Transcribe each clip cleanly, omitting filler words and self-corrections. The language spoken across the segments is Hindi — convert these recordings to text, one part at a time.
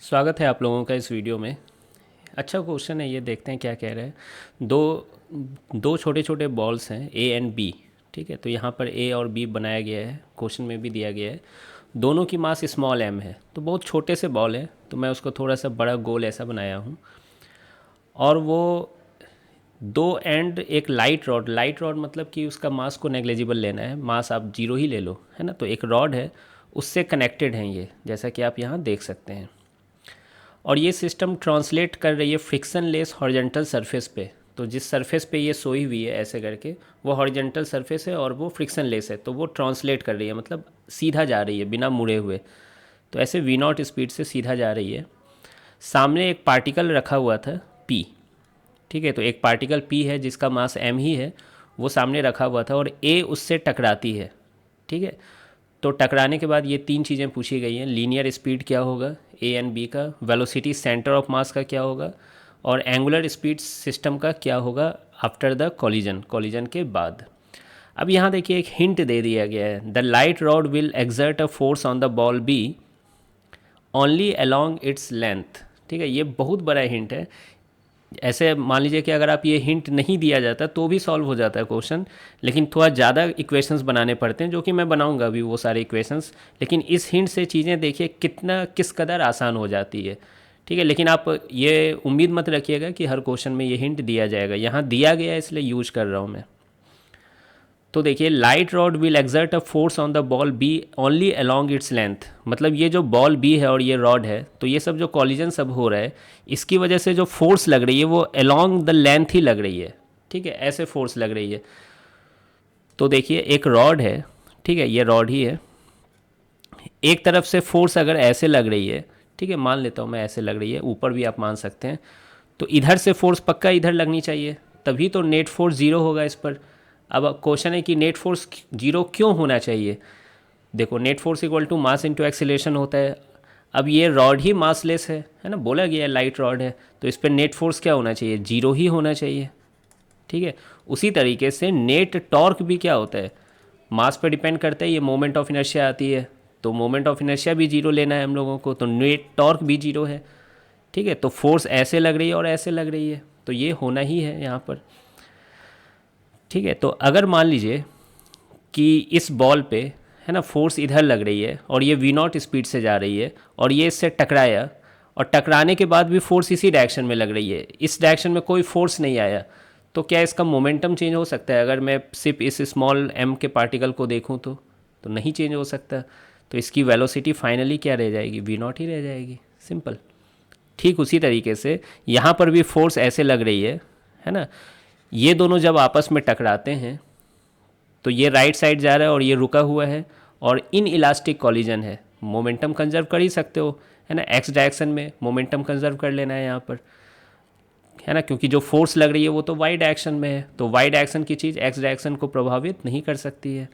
स्वागत है आप लोगों का इस वीडियो में। अच्छा क्वेश्चन है ये, देखते हैं क्या कह रहे हैं। दो दो छोटे छोटे बॉल्स हैं ए एंड बी। ठीक है, तो यहाँ पर ए और बी बनाया गया है, क्वेश्चन में भी दिया गया है। दोनों की मास स्मॉल एम है, तो बहुत छोटे से बॉल है, तो मैं उसको थोड़ा सा बड़ा गोल ऐसा बनाया हूँ। और वो दो एंड एक लाइट रॉड मतलब कि उसका मास को नेग्लेजिबल लेना है, मास आप जीरो ही ले लो, है ना। तो एक रॉड है, उससे कनेक्टेड हैं ये, जैसा कि आप यहाँ देख सकते हैं। और ये सिस्टम ट्रांसलेट कर रही है फ्रिक्शन लेस हॉरिजॉन्टल सरफेस पे। तो जिस सरफेस पे ये सोई हुई है ऐसे करके, वो हॉरिजॉन्टल सरफेस है और वो फ्रिक्शन लेस है, तो वो ट्रांसलेट कर रही है, मतलब सीधा जा रही है बिना मुड़े हुए। तो ऐसे वी नॉट स्पीड से सीधा जा रही है। सामने एक पार्टिकल रखा हुआ था पी। ठीक है, तो एक पार्टिकल पी है जिसका मास एम ही है, वो सामने रखा हुआ था और ए उससे टकराती है। ठीक है, तो टकराने के बाद ये तीन चीज़ें पूछी गई हैं। लीनियर स्पीड क्या होगा ए एंड बी का, वेलोसिटी सेंटर ऑफ मास का क्या होगा, और एंगुलर स्पीड सिस्टम का क्या होगा आफ्टर द कॉलिजन के बाद। अब यहाँ देखिए एक हिंट दे दिया गया है, the light rod will exert a force on the ball be only along its length. ठीक है, ये बहुत बड़ा हिंट है। ऐसे मान लीजिए कि अगर आप ये हिंट नहीं दिया जाता तो भी सॉल्व हो जाता है क्वेश्चन, लेकिन थोड़ा ज़्यादा इक्वेशंस बनाने पड़ते हैं, जो कि मैं बनाऊंगा अभी वो सारे इक्वेशंस। लेकिन इस हिंट से चीज़ें देखिए किस कदर आसान हो जाती है। ठीक है, लेकिन आप ये उम्मीद मत रखिएगा कि हर क्वेश्चन में ये हिंट दिया जाएगा, यहाँ दिया गया है इसलिए यूज कर रहा हूँ मैं। तो देखिए, light rod will exert a force on the ball be only along its length. मतलब ये जो बॉल बी है और ये रॉड है, तो ये सब जो कॉलिजन सब हो रहा है, इसकी वजह से जो फोर्स लग रही है वो अलोंग द लेंथ ही लग रही है। ठीक है, ऐसे फोर्स लग रही है। तो देखिए एक रॉड है, ठीक है, ये रॉड ही है। एक तरफ से फोर्स अगर ऐसे लग रही है, ठीक है, मान लेता हूँ मैं ऐसे लग रही है, ऊपर भी आप मान सकते हैं, तो इधर से फोर्स पक्का इधर लगनी चाहिए, तभी तो नेट फोर्स जीरो होगा इस पर। अब क्वेश्चन है कि नेट फोर्स जीरो क्यों होना चाहिए। देखो, net force equal to mass into acceleration होता है। अब ये रॉड ही मासलेस है ना, बोला गया है लाइट रॉड है, तो इस पर नेट फोर्स क्या होना चाहिए, जीरो ही होना चाहिए। ठीक है, उसी तरीके से नेट टॉर्क भी क्या होता है, मास पर डिपेंड करता है, ये मोमेंट ऑफ इनर्शिया आती है, तो मोमेंट ऑफ इनर्शिया भी जीरो लेना है हम लोगों को, तो नेट टॉर्क भी जीरो है। ठीक है, तो फोर्स ऐसे लग रही है और ऐसे लग रही है, तो ये होना ही है यहाँ पर। ठीक है, तो अगर मान लीजिए कि इस बॉल पे, है ना, फोर्स इधर लग रही है और ये वी नॉट स्पीड से जा रही है और ये इससे टकराया, और टकराने के बाद भी फोर्स इसी डायरेक्शन में लग रही है, इस डायरेक्शन में कोई फोर्स नहीं आया, तो क्या इसका मोमेंटम चेंज हो सकता है? अगर मैं सिर्फ इस स्मॉल एम के पार्टिकल को देखूं तो नहीं चेंज हो सकता। तो इसकी वेलोसिटी फाइनली क्या रह जाएगी, वी नॉट ही रह जाएगी, सिंपल। ठीक उसी तरीके से यहाँ पर भी फोर्स ऐसे लग रही है ना। ये दोनों जब आपस में टकराते हैं तो ये राइट साइड जा रहा है और ये रुका हुआ है, और इन इलास्टिक कॉलिजन है, मोमेंटम कंजर्व कर ही सकते हो, है ना, एक्स डायरेक्शन में मोमेंटम कंजर्व कर लेना है यहाँ पर, है ना, क्योंकि जो फोर्स लग रही है वो तो वाई डायरेक्शन में है, तो वाई डायरेक्शन की चीज़ एक्स डायरेक्शन को प्रभावित नहीं कर सकती है।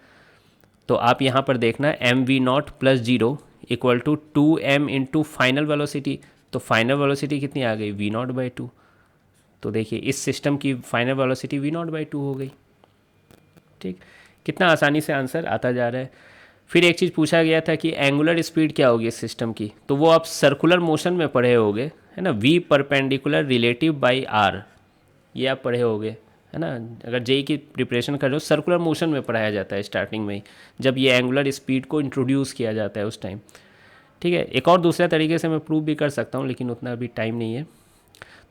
तो आप यहाँ पर देखना m v not plus zero equal to 2m into final velocity. तो फाइनल वेलोसिटी कितनी आ गई, वी नॉट बाई टू। तो देखिए इस सिस्टम की final velocity v not by two हो गई। ठीक, कितना आसानी से आंसर आता जा रहा है। फिर एक चीज़ पूछा गया था कि एंगुलर स्पीड क्या होगी इस सिस्टम की, तो वो आप सर्कुलर मोशन में पढ़े होगे, है ना, v perpendicular relative by r, ये आप पढ़े होगे, है ना। अगर जेई की प्रिपरेशन कर रहे हो, सर्कुलर मोशन में पढ़ाया जाता है स्टार्टिंग में ही, जब ये एंगुलर स्पीड को इंट्रोड्यूस किया जाता है उस टाइम। ठीक है, एक और दूसरा तरीके से मैं प्रूव भी कर सकता हूँ, लेकिन उतना अभी टाइम नहीं है।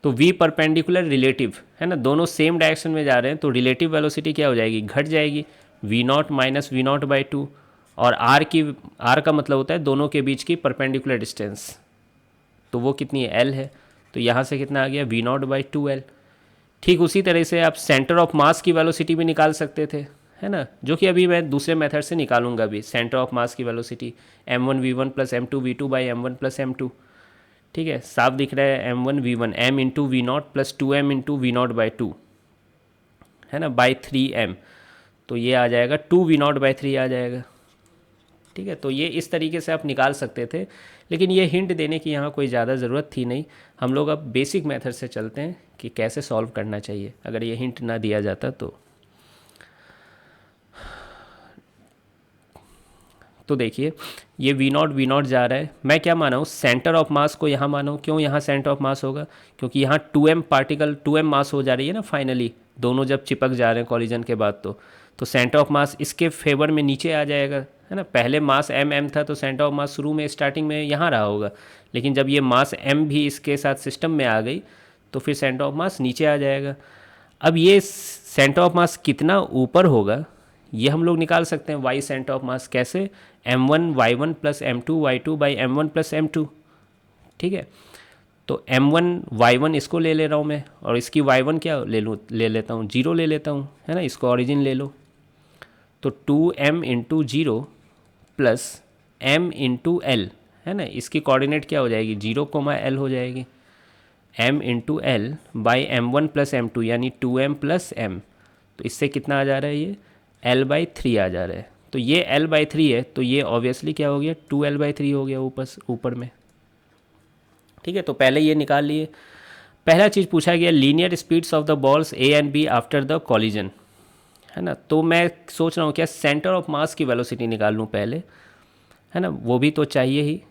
तो वी परपेंडिकुलर रिलेटिव, है ना, दोनों सेम डायरेक्शन में जा रहे हैं, तो रिलेटिव वेलोसिटी क्या हो जाएगी, घट जाएगी, v naught minus v not by two. और आर का मतलब होता है दोनों के बीच की परपेंडिकुलर डिस्टेंस, तो वो कितनी है, एल है। तो यहाँ से कितना आ गया, v not by two l. ठीक उसी तरह से आप सेंटर ऑफ मास की वेलोसिटी भी निकाल सकते थे, है ना, जो कि अभी मैं दूसरे मेथड से निकालूंगा भी। सेंटर ऑफ मास की velocity M one V one plus M two V two by M one plus M two. ठीक है, साफ दिख रहा है, M one V one M into V not plus two M into V not by two, है ना, बाई थ्री एम। तो ये आ जाएगा two V not by three आ जाएगा। ठीक है, तो ये इस तरीके से आप निकाल सकते थे, लेकिन ये हिंट देने की यहाँ कोई ज़्यादा ज़रूरत थी नहीं। हम लोग अब बेसिक मेथड से चलते हैं कि कैसे सॉल्व करना चाहिए अगर ये हिंट ना दिया जाता तो। तो देखिए ये वी नॉट जा रहा है, मैं क्या माना हूँ, सेंटर ऑफ मास को यहाँ माना हूँ। क्यों यहाँ सेंटर ऑफ मास होगा, क्योंकि यहाँ 2m पार्टिकल 2m मास हो जा रही है ना फाइनली, दोनों जब चिपक जा रहे हैं कॉलिजन के बाद, तो सेंटर ऑफ मास इसके फेवर में नीचे आ जाएगा, है ना। पहले मास m था तो सेंटर ऑफ मास शुरू में स्टार्टिंग में यहाँ रहा होगा, लेकिन जब ये मास m भी इसके साथ सिस्टम में आ गई तो फिर सेंटर ऑफ मास नीचे आ जाएगा। अब ये सेंटर ऑफ मास कितना ऊपर होगा ये हम लोग निकाल सकते हैं, वाई सेंटर ऑफ मास कैसे, m1 y1 plus m2 y2 by m1 plus m2, ठीक है। तो m1 y1 इसको ले ले रहा हूँ मैं, और इसकी y1 क्या ले लेता हूँ, 0 ले लेता हूँ, है ना, इसको ओरिजिन ले लो। तो 2m into 0 plus m into L, है ना, इसकी कोऑर्डिनेट क्या हो जाएगी, 0 कोमा l हो जाएगी, m into L by m1 plus m2 यानी 2m प्लस m। तो इससे कितना आ जा रहा है, ये l/3 आ जा रहा है। तो ये l/3 है, तो ये ऑब्वियसली क्या हो गया, 2l/3 हो गया ऊपर में, ठीक है। तो पहले ये निकाल लिए। पहला चीज़ पूछा गया linear speeds of the balls A and B after the collision, है ना। तो मैं सोच रहा हूँ क्या सेंटर ऑफ मास की वेलोसिटी निकाल लूँ पहले, है ना, वो भी तो चाहिए ही।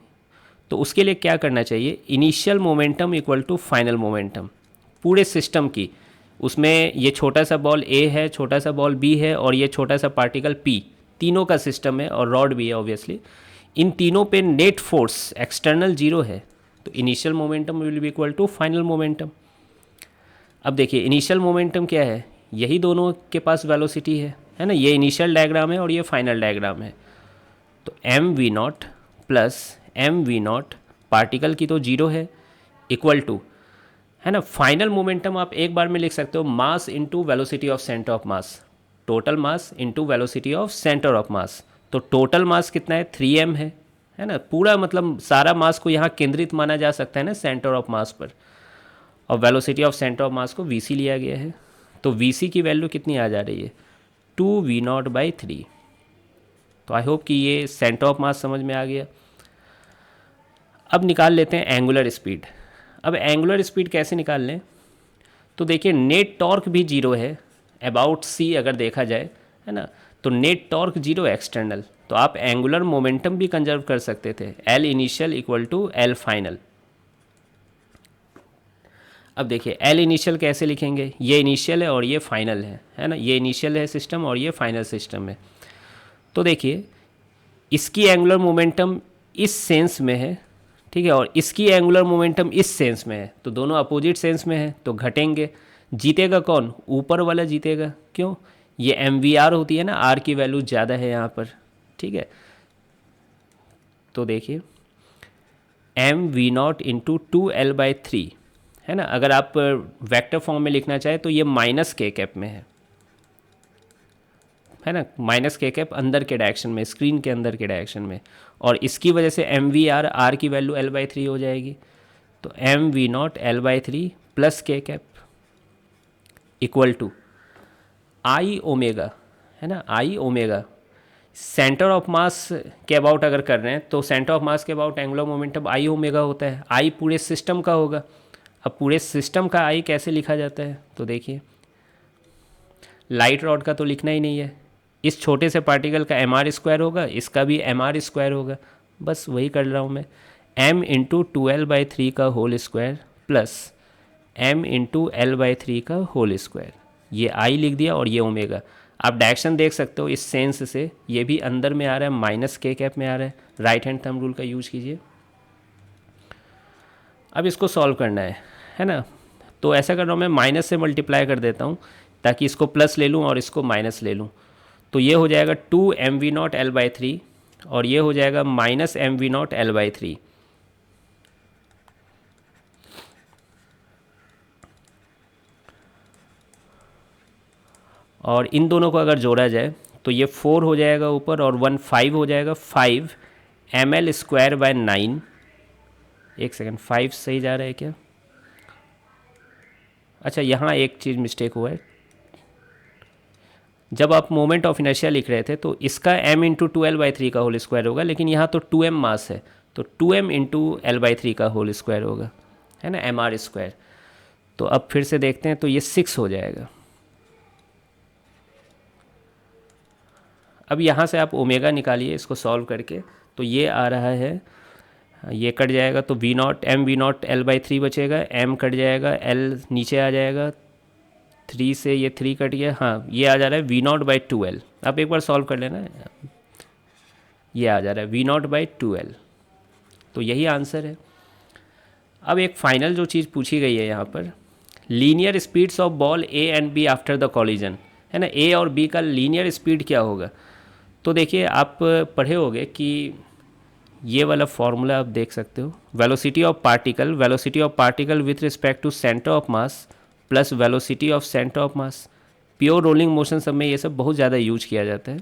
तो उसके लिए क्या करना चाहिए, initial momentum equal to final momentum पूरे सिस्टम की। उसमें ये छोटा सा बॉल ए है, छोटा सा बॉल बी है, और ये छोटा सा पार्टिकल पी, तीनों का सिस्टम है, और रॉड भी है ऑब्वियसली। इन तीनों पे नेट फोर्स एक्सटर्नल 0 है, तो initial momentum will be equal to final momentum. अब देखिए इनिशियल मोमेंटम क्या है, यही दोनों के पास वेलोसिटी है ना, ये इनिशियल डायग्राम है और ये फाइनल डायग्राम है। तो mv0 प्लस mv0 पार्टिकल की तो 0 है, इक्वल टू, है ना, फाइनल मोमेंटम आप एक बार में लिख सकते हो mass into velocity of centre of mass, total mass into velocity of centre of मास। तो टोटल मास कितना है, 3m है ना, पूरा मतलब सारा मास को यहाँ केंद्रित माना जा सकता है ना सेंटर ऑफ मास पर, और वेलोसिटी ऑफ सेंटर ऑफ मास को vc लिया गया है। तो vc की वैल्यू कितनी आ जा रही है, 2v0/3। तो आई होप कि ये सेंटर ऑफ मास समझ में आ गया। अब निकाल लेते हैं एंगुलर स्पीड। अब एंगुलर स्पीड कैसे निकाल लें, तो देखिए नेट टॉर्क भी 0 है अबाउट c अगर देखा जाए, है ना, तो नेट टॉर्क 0 एक्सटर्नल, तो आप एंगुलर मोमेंटम भी कंजर्व कर सकते थे, L initial equal to L final. अब देखिए L इनिशियल कैसे लिखेंगे, ये इनिशियल है और ये फाइनल है ना, ये इनिशियल है सिस्टम और ये फाइनल सिस्टम है। तो देखिए इसकी एंगुलर मोमेंटम इस सेंस में है, ठीक है, और इसकी एंगुलर मोमेंटम इस सेंस में है, तो दोनों अपोजिट सेंस में है, तो घटेंगे। जीतेगा कौन, ऊपर वाला जीतेगा, क्यों, ये mvr होती है ना, r की वैल्यू ज़्यादा है यहाँ पर, ठीक है। तो देखिए mv0 इंटू 2l/3, है ना, अगर आप वेक्टर फॉर्म में लिखना चाहे तो ये माइनस के कैप में है ना, माइनस के कैप अंदर के डायरेक्शन में, स्क्रीन के अंदर के डायरेक्शन में, और इसकी वजह से mvr r की वैल्यू l/3 हो जाएगी। तो mv0 l/3 plus k cap equal to I omega, है ना, I omega. Centre of mass के अबाउट अगर कर रहे हैं तो सेंटर ऑफ मास के about angular momentum I omega होता है, आई पूरे सिस्टम का होगा। अब पूरे सिस्टम का आई कैसे लिखा जाता है, तो देखिए लाइट रॉड का तो लिखना ही नहीं है, इस छोटे से पार्टिकल का mr² होगा, इसका भी mr² होगा, बस वही कर रहा हूँ मैं, m इंटू 2l/3 का whole square plus m into l/3 का होल स्क्वायर, ये आई लिख दिया और ये ओमेगा। आप डायरेक्शन देख सकते हो इस सेंस से, ये भी अंदर में आ रहा है, माइनस के कैप में आ रहा है, राइट हैंड थंब रूल का यूज कीजिए। अब इसको सॉल्व करना है ना, तो ऐसा कर रहा हूँ मैं, माइनस से मल्टीप्लाई कर देता हूँ ताकि इसको प्लस ले लूँ और इसको माइनस ले लूँ। तो ये हो जाएगा 2mv0 l/3 और ये हो जाएगा माइनस mv0 l/3। और इन दोनों को अगर जोड़ा जाए तो ये 4 हो जाएगा ऊपर और 1 5 हो जाएगा, 5 ml²/9। एक सेकंड, 5 सही जा रहा है क्या, अच्छा यहाँ एक चीज़ मिस्टेक हुआ है, जब आप मोमेंट ऑफ इनर्शिया लिख रहे थे तो इसका m इंटू 2l/3 का होल स्क्वायर होगा, लेकिन यहाँ तो 2m मास है तो 2m इंटू l/3 का होल स्क्वायर होगा, है ना, mr²। तो अब फिर से देखते हैं, तो ये 6 हो जाएगा। अब यहाँ से आप ओमेगा निकालिए इसको सॉल्व करके, तो ये आ रहा है, ये कट जाएगा तो v naught m v naught l by 3 बचेगा, एम कट जाएगा, एल नीचे आ जाएगा, 3 से ये 3 कट गया, हाँ ये आ जा रहा है वी नॉट बाई 2L। आप एक बार सॉल्व कर लेना, ये आ जा रहा है वी नॉट बाई 2L। तो यही आंसर है। अब एक फाइनल जो चीज़ पूछी गई है यहाँ पर, linear speeds of ball A and B after the collision, है ना, ए और बी का लीनियर स्पीड क्या होगा। तो देखिए आप पढ़े होंगे कि ये वाला फॉर्मूला आप देख सकते हो, velocity of particle with respect to centre of mass plus velocity of centre of mass. Pure rolling motion सब में ये सब बहुत ज़्यादा यूज किया जाता है।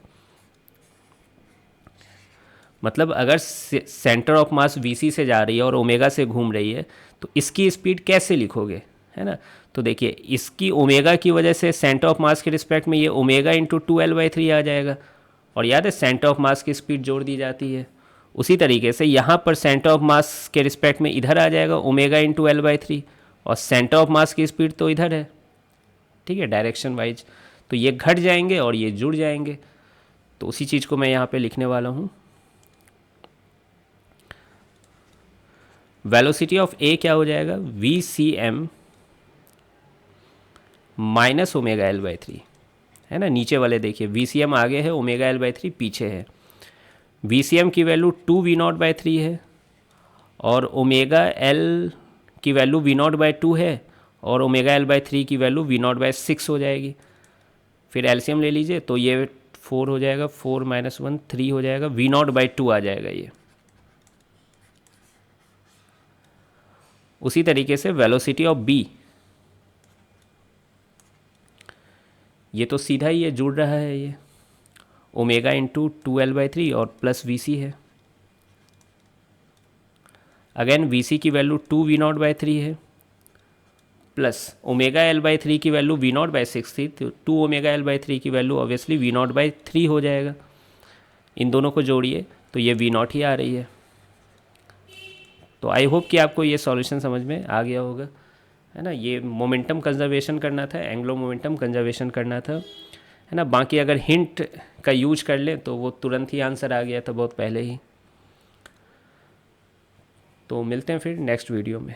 मतलब अगर सेंटर ऑफ मास वीसी से जा रही है और ओमेगा से घूम रही है तो इसकी स्पीड कैसे लिखोगे, है ना। तो देखिए इसकी ओमेगा की वजह से सेंटर ऑफ मास के रिस्पेक्ट में ये ओमेगा इंटू 2L/3 आ जाएगा, और याद है सेंटर ऑफ मास की स्पीड जोड़ दी जाती है। उसी तरीके से यहाँ पर सेंटर ऑफ मास के रिस्पेक्ट में इधर आ जाएगा ओमेगा इंटू L/3, और सेंटर ऑफ मास की स्पीड तो इधर है, ठीक है, डायरेक्शन वाइज। तो ये घट जाएंगे और ये जुड़ जाएंगे, तो उसी चीज़ को मैं यहाँ पे लिखने वाला हूँ। वेलोसिटी ऑफ ए क्या हो जाएगा, VCM माइनस ओमेगा L/3, है ना। नीचे वाले देखिए VCM आगे है, ओमेगा L/3 पीछे है। VCM की वैल्यू 2V0/3 है, और ओमेगा L की वैल्यू V0/2 है, और ओमेगा L/3 की वैल्यू V0/6 हो जाएगी। फिर एलसीएम ले लीजिए तो ये 4 हो जाएगा, 4 - 1 3 हो जाएगा, V0/2 आ जाएगा ये। उसी तरीके से वेलोसिटी ऑफ बी, ये तो सीधा ही ये जुड़ रहा है, ये ओमेगा इंटू 2L/3 और प्लस VC है। अगेन VC की वैल्यू 2V0/3 है, प्लस ओमेगा L/3 की वैल्यू V0/6 थी, तो 2 ओमेगा L/3 की वैल्यू ऑब्वियसली V0/3 हो जाएगा। इन दोनों को जोड़िए तो ये V0 ही आ रही है। तो आई होप कि आपको ये सॉल्यूशन समझ में आ गया होगा, है ना। ये मोमेंटम कंजर्वेशन करना था, एंग्लो मोमेंटम कंजर्वेशन करना था, है ना। बाकी अगर हिंट का यूज कर ले तो वो तुरंत ही आंसर आ गया था बहुत पहले ही। तो मिलते हैं फिर नेक्स्ट वीडियो में।